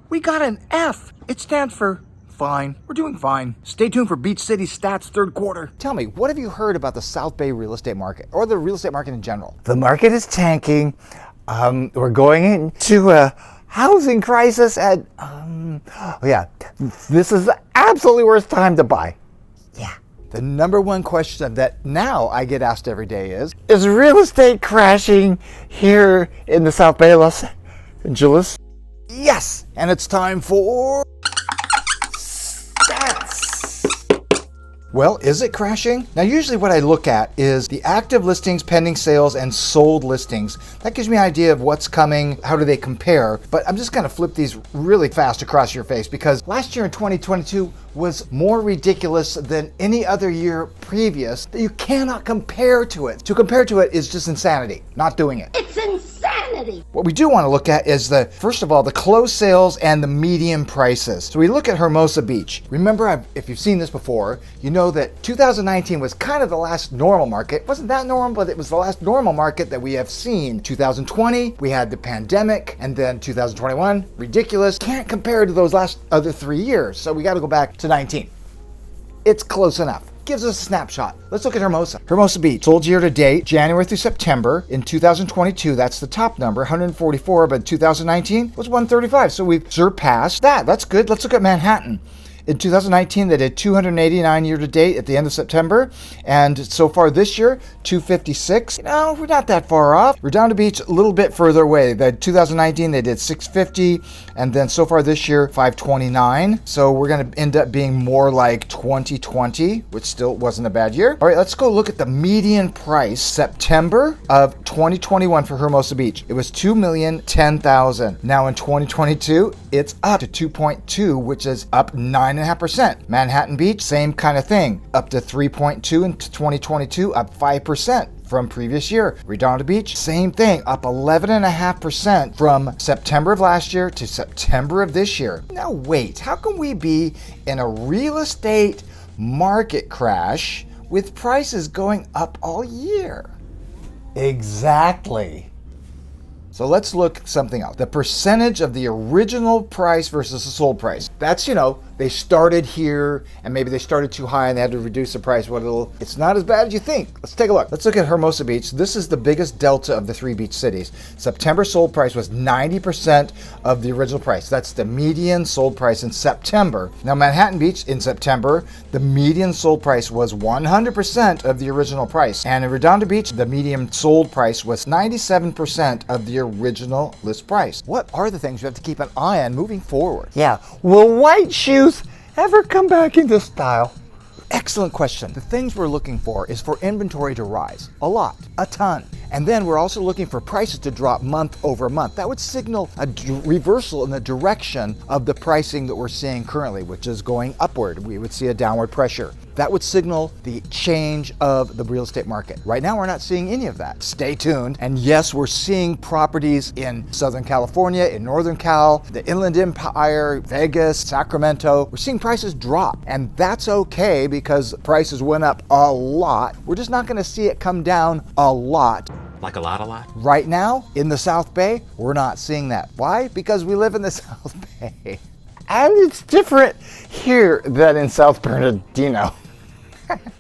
We got an F. It stands for fine. We're doing fine. Stay tuned for Beach City Stats third quarter. Tell me, what have you heard about the South Bay real estate market, or the real estate market in general? The market is tanking. We're going into a housing crisis, and this is the absolutely worst time to buy. Yeah. The number one question that now I get asked every day is real estate crashing here in the South Bay, Los Angeles? yes, and it's time for Well, is it crashing? Now, usually what I look at is the active listings, pending sales, and sold listings. That gives me an idea of what's coming, how do they compare. But I'm just gonna flip these really fast across your face because last year in 2022 was more ridiculous than any other year previous that you cannot compare to it. To compare to it is just insanity, not doing it. It's insanity. What we do want to look at is first of all, the closed sales and the median prices. So we look at Hermosa Beach. Remember, if you've seen this before, you know that 2019 was kind of the last normal market. It wasn't that normal, but it was the last normal market that we have seen. 2020, we had the pandemic, and then 2021, ridiculous. Can't compare to those last other 3 years. So we got to go back to 19. It's close enough. Gives us a snapshot. Let's look at Hermosa. Hermosa Beach sold year to date, January through September in 2022. That's the top number, 144, but 2019 was 135. So we've surpassed that. That's good. Let's look at Manhattan. In 2019, they did 289 year to date at the end of September. And so far this year, 256. No, we're not that far off. Redondo Beach, a little bit further away. The 2019, they did 650. And then so far this year, 529. So we're going to end up being more like 2020, which still wasn't a bad year. All right, let's go look at the median price. September of 2021 for Hermosa Beach. It was $2,010,000. Now in 2022, it's up to 2.2, which is up 9.5%. Manhattan Beach, same kind of thing, up to 3.2 in 2022, up 5% from previous year. Redondo Beach, same thing, up 11.5% from September of last year to September of this year. Now wait, how can we be in a real estate market crash with prices going up all year? Exactly. So let's look at something else. The percentage of the original price versus the sold price. That's, they started here and maybe they started too high and they had to reduce the price. It's not as bad as you think. Let's take a look. Let's look at Hermosa Beach. This is the biggest delta of the three beach cities. September sold price was 90% of the original price. That's the median sold price in September. Now Manhattan Beach in September, the median sold price was 100% of the original price. And in Redondo Beach, the median sold price was 97% of the original list price. What are the things you have to keep an eye on moving forward? Yeah. Will white shoes ever come back into style? Excellent question. The things we're looking for is for inventory to rise a lot, a ton. And then we're also looking for prices to drop month over month. That would signal a reversal in the direction of the pricing that we're seeing currently, which is going upward. We would see a downward pressure. That would signal the change of the real estate market. Right now, we're not seeing any of that. Stay tuned. And yes, we're seeing properties in Southern California, in Northern Cal, the Inland Empire, Vegas, Sacramento. We're seeing prices drop. And that's okay because prices went up a lot. We're just not gonna see it come down a lot. Like a lot? Right now, in the South Bay, we're not seeing that. Why? Because we live in the South Bay. And it's different here than in South Bernardino.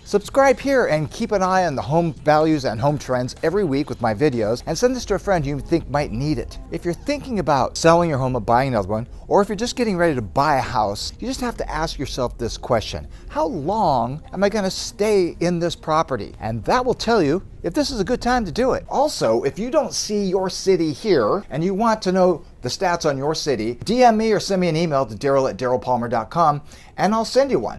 Subscribe here and keep an eye on the home values and home trends every week with my videos, and send this to a friend you think might need it. If you're thinking about selling your home or buying another one, or if you're just getting ready to buy a house, you just have to ask yourself this question: how long am I going to stay in this property? And that will tell you if this is a good time to do it. Also, if you don't see your city here and you want to know the stats on your city, DM me or send me an email to Daryl@darylpalmer.com and I'll send you one.